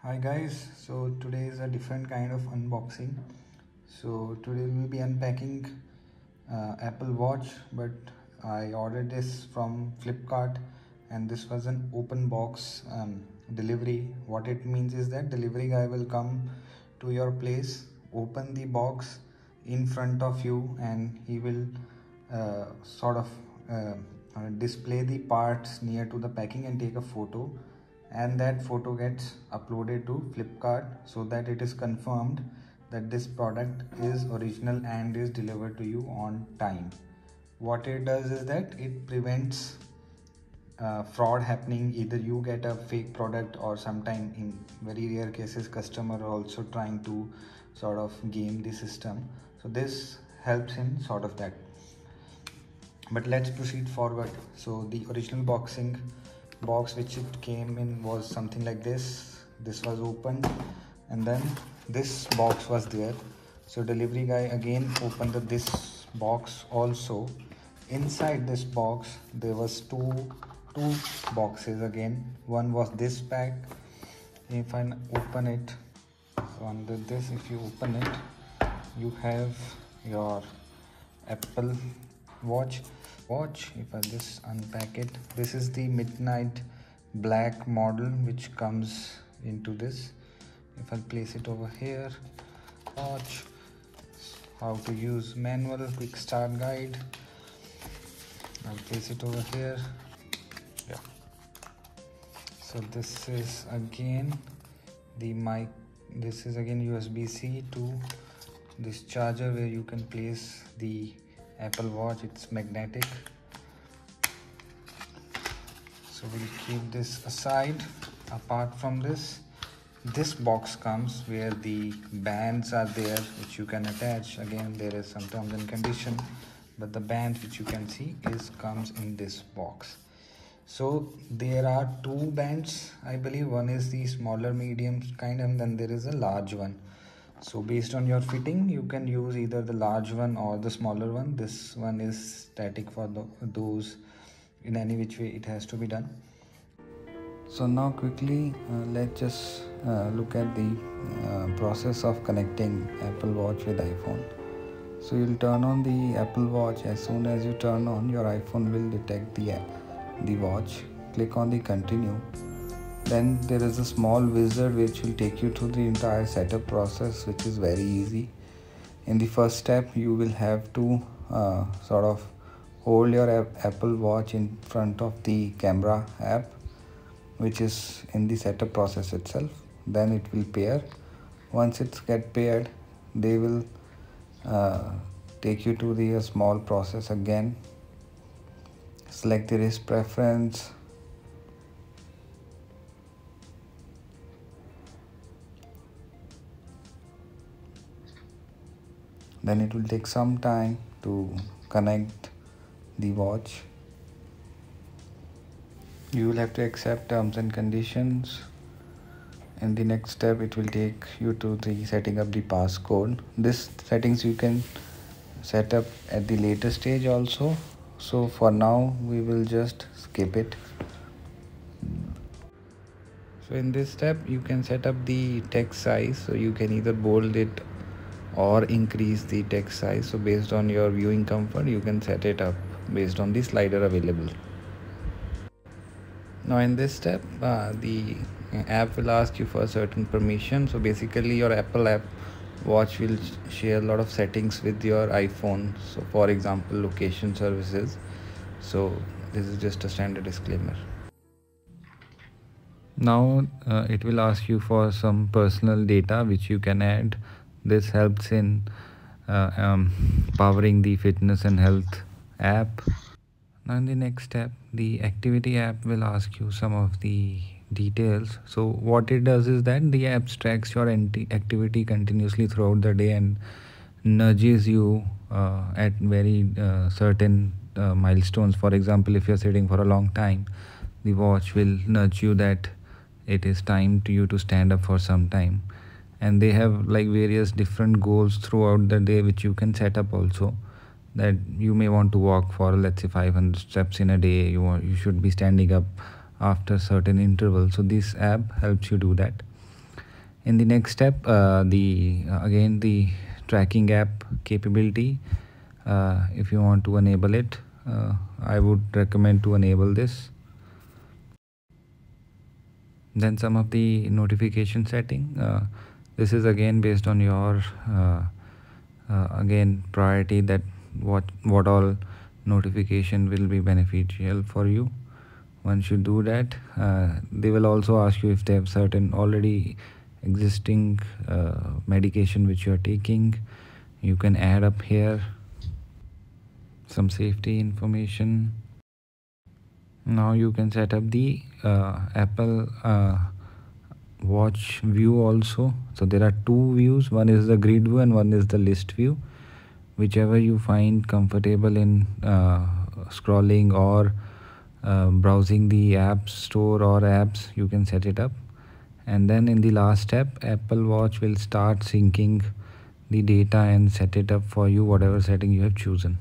Hi guys, so today is a different kind of unboxing. So today we'll be unpacking Apple Watch, but I ordered this from Flipkart and this was an open box delivery. What it means is that delivery guy will come to your place, open the box in front of you, and he will sort of display the parts near to the packing and take a photo, and that photo gets uploaded to Flipkart so that it is confirmed that this product is original and is delivered to you on time. What it does is that it prevents fraud happening. Either you get a fake product, or sometime in very rare cases customer also trying to sort of game the system. So this helps in sort of that. But let's proceed forward. So the original box which it came in was something like this was opened, and then this box was there. So delivery guy again opened this box also. Inside this box there was two boxes again. One was this pack. If I open it, so under this, if you open it, you have your Apple watch. If I just unpack it, this is the midnight black model which comes into this. If I place it over here, watch, how to use manual, quick start guide. I'll place it over here. Yeah, so this is again the mic. This is again USB-C to this charger where you can place the Apple Watch. It's magnetic. So we'll keep this aside. Apart from this box comes where the bands are there which you can attach. Again, there is some terms and condition, but the band which you can see comes in this box. So there are two bands, I believe. One is the smaller medium kind, and then there is a large one. So based on your fitting, you can use either the large one or the smaller one. This one is static for those. In any which way it has to be done. So now quickly let's just look at the process of connecting Apple Watch with iPhone. So you'll turn on the Apple Watch. As soon as you turn on, your iPhone will detect the watch. Click on the continue. Then there is a small wizard which will take you through the entire setup process, which is very easy. In the first step, you will have to sort of hold your Apple Watch in front of the camera app, which is in the setup process itself. Then it will pair. Once it's get paired, they will take you to the small process again. Select the wrist preference. Then it will take some time to connect the watch. You will have to accept terms and conditions. In the next step, it will take you to the setting up the passcode. This settings you can set up at the later stage also. So for now, we will just skip it. So in this step, you can set up the text size. So you can either bold it or increase the text size. So based on your viewing comfort, you can set it up based on the slider available. Now in this step, the app will ask you for certain permission. So basically your Apple app watch will share a lot of settings with your iPhone. So for example, location services. So this is just a standard disclaimer. Now it will ask you for some personal data which you can add. This helps in powering the fitness and health app. Now in the next step, the activity app will ask you some of the details. So what it does is that the app tracks your activity continuously throughout the day and nudges you at very certain milestones. For example, if you're sitting for a long time, the watch will nudge you that it is time to you to stand up for some time. And they have like various different goals throughout the day which you can set up also, that you may want to walk for, let's say, 500 steps in a day. You should be standing up after certain intervals. So this app helps you do that. In the next step, again the tracking app capability, if you want to enable it, I would recommend to enable this. Then some of the notification setting, this is again based on your again priority, that what all notification will be beneficial for you. Once you do that, they will also ask you if they have certain already existing medication which you are taking. You can add up here some safety information. Now you can set up the Apple Watch view also. So there are two views, one is the grid view and one is the list view. Whichever you find comfortable in scrolling or browsing the app store or apps, you can set it up. And then in the last step, Apple Watch will start syncing the data and set it up for you, whatever setting you have chosen.